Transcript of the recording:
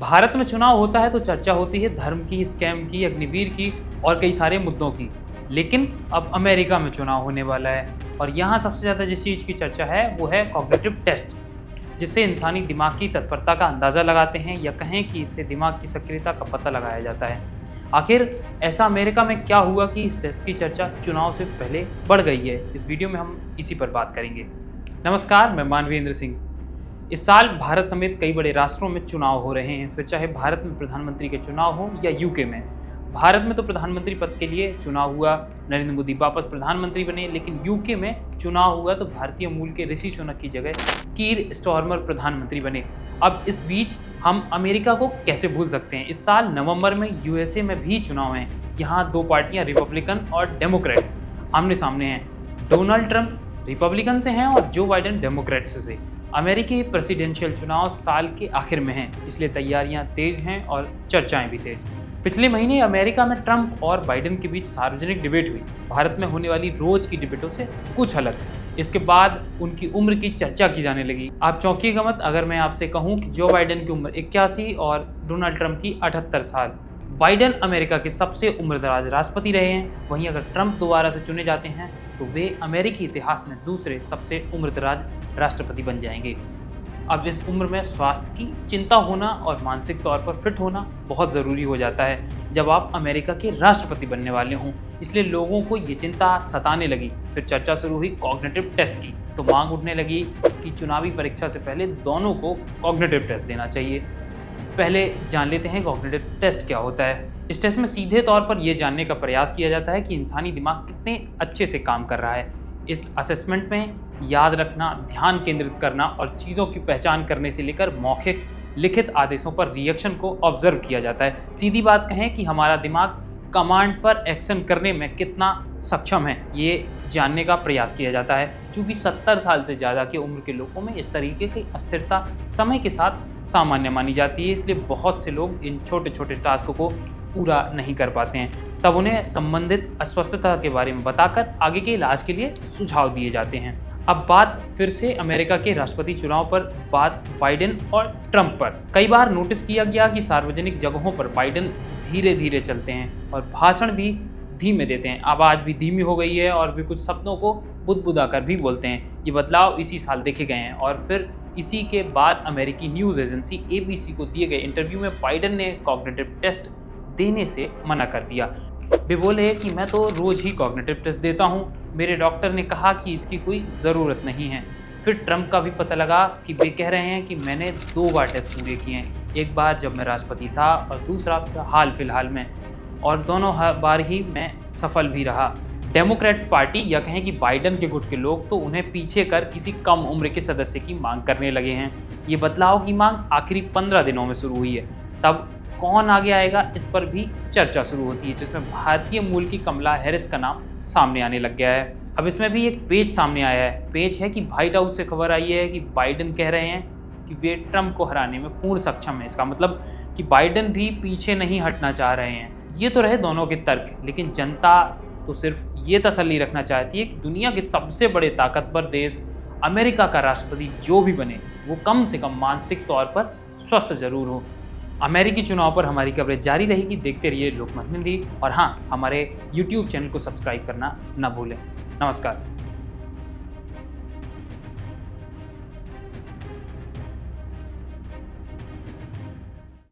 भारत में चुनाव होता है तो चर्चा होती है धर्म की, स्कैम की, अग्निवीर की और कई सारे मुद्दों की। लेकिन अब अमेरिका में चुनाव होने वाला है और यहाँ सबसे ज़्यादा जिस चीज़ की चर्चा है वो है कॉग्निटिव टेस्ट, जिससे इंसानी दिमाग की तत्परता का अंदाज़ा लगाते हैं या कहें कि इससे दिमाग की सक्रियता का पता लगाया जाता है। आखिर ऐसा अमेरिका में क्या हुआ कि इस टेस्ट की चर्चा चुनाव से पहले बढ़ गई है? इस वीडियो में हम इसी पर बात करेंगे। नमस्कार, मैं मानवेंद्र सिंह। इस साल भारत समेत कई बड़े राष्ट्रों में चुनाव हो रहे हैं, फिर चाहे भारत में प्रधानमंत्री के चुनाव हो या यूके में। भारत में तो प्रधानमंत्री पद के लिए चुनाव हुआ, नरेंद्र मोदी वापस प्रधानमंत्री बने, लेकिन यूके में चुनाव हुआ तो भारतीय मूल के ऋषि सुनक की जगह कीर स्टारमर प्रधानमंत्री बने। अब इस बीच हम अमेरिका को कैसे भूल सकते हैं? इस साल नवंबर में यूएसए में भी चुनाव हैं। यहाँ दो पार्टियाँ रिपब्लिकन और डेमोक्रेट्स आमने सामने हैं। डोनाल्ड ट्रंप रिपब्लिकन से हैं और जो बाइडेन डेमोक्रेट्स से। अमेरिकी प्रेसिडेंशियल चुनाव साल के आखिर में हैं, इसलिए तैयारियां तेज हैं और चर्चाएं भी तेज। पिछले महीने अमेरिका में ट्रंप और बाइडेन के बीच सार्वजनिक डिबेट हुई, भारत में होने वाली रोज की डिबेटों से कुछ अलग। इसके बाद उनकी उम्र की चर्चा की जाने लगी। आप चौंकिएगा मत अगर मैं आपसे कहूं कि जो बाइडेन की उम्र 81 और डोनाल्ड ट्रंप की 78 साल। बाइडेन अमेरिका के सबसे उम्रदराज राष्ट्रपति रहे हैं, वहीं अगर ट्रंप दोबारा से चुने जाते हैं तो वे अमेरिकी इतिहास में दूसरे सबसे उम्रदराज राष्ट्रपति बन जाएंगे। अब इस उम्र में स्वास्थ्य की चिंता होना और मानसिक तौर पर फिट होना बहुत ज़रूरी हो जाता है जब आप अमेरिका के राष्ट्रपति बनने वाले हों, इसलिए लोगों को ये चिंता सताने लगी। फिर चर्चा शुरू हुई कॉग्निटिव टेस्ट की, तो मांग उठने लगी कि चुनावी परीक्षा से पहले दोनों को कॉग्निटिव टेस्ट देना चाहिए। पहले जान लेते हैं कॉग्निटिव टेस्ट क्या होता है। इस टेस्ट में सीधे तौर पर यह जानने का प्रयास किया जाता है कि इंसानी दिमाग कितने अच्छे से काम कर रहा है। इस असेसमेंट में याद रखना, ध्यान केंद्रित करना और चीज़ों की पहचान करने से लेकर मौखिक लिखित आदेशों पर रिएक्शन को ऑब्जर्व किया जाता है। सीधी बात कहें कि हमारा दिमाग कमांड पर एक्शन करने में कितना सक्षम है, ये जानने का प्रयास किया जाता है। क्योंकि 70 साल से ज़्यादा की उम्र के लोगों में इस तरीके की अस्थिरता समय के साथ सामान्य मानी जाती है, इसलिए बहुत से लोग इन छोटे छोटे टास्क को पूरा नहीं कर पाते हैं। तब उन्हें संबंधित अस्वस्थता के बारे में बताकर आगे के इलाज के लिए सुझाव दिए जाते हैं। अब बात फिर से अमेरिका के राष्ट्रपति चुनाव पर, बात बाइडेन और ट्रंप पर। कई बार नोटिस किया गया कि सार्वजनिक जगहों पर बाइडेन धीरे धीरे चलते हैं और भाषण भी धीमे देते हैं। आवाज़ भी धीमी हो गई है और भी कुछ शब्दों को बुदबुदा कर भी बोलते हैं। ये बदलाव इसी साल देखे गए हैं और फिर इसी के बाद अमेरिकी न्यूज़ एजेंसी ABC को दिए गए इंटरव्यू में बाइडेन ने कॉग्निटिव टेस्ट देने से मना कर दिया। वे बोले कि मैं तो रोज़ ही कॉग्निटिव टेस्ट देता हूँ, मेरे डॉक्टर ने कहा कि इसकी कोई ज़रूरत नहीं है। फिर ट्रंप का भी पता लगा कि वे कह रहे हैं कि मैंने 2 बार टेस्ट पूरे किए हैं, एक बार जब मैं राष्ट्रपति था और दूसरा हाल फिलहाल में, और दोनों बार ही मैं सफल भी रहा। डेमोक्रेट्स पार्टी या कहें कि बाइडेन के गुट के लोग तो उन्हें पीछे कर किसी कम उम्र के सदस्य की मांग करने लगे हैं। ये बदलाव की मांग आखिरी 15 दिनों में शुरू हुई है। तब कौन आगे आएगा इस पर भी चर्चा शुरू होती है, जिसमें भारतीय मूल की कमला हैरिस का नाम सामने आने लग गया है। अब इसमें भी एक पेज सामने आया है। पेज है कि व्हाइट हाउस से खबर आई है कि बाइडेन कह रहे हैं कि वे ट्रंप को हराने में पूर्ण सक्षम है। इसका मतलब कि बाइडेन भी पीछे नहीं हटना चाह रहे हैं। ये तो रहे दोनों के तर्क, लेकिन जनता तो सिर्फ ये तसल्ली रखना चाहती है कि दुनिया के सबसे बड़े ताकतवर देश अमेरिका का राष्ट्रपति जो भी बने वो कम से कम मानसिक तौर पर स्वस्थ जरूर हो। अमेरिकी चुनाव पर हमारी कवरेज जारी रहेगी, देखते रहिए लोकमत हिंदी, और हाँ, हमारे YouTube चैनल को सब्सक्राइब करना ना भूलें। नमस्कार।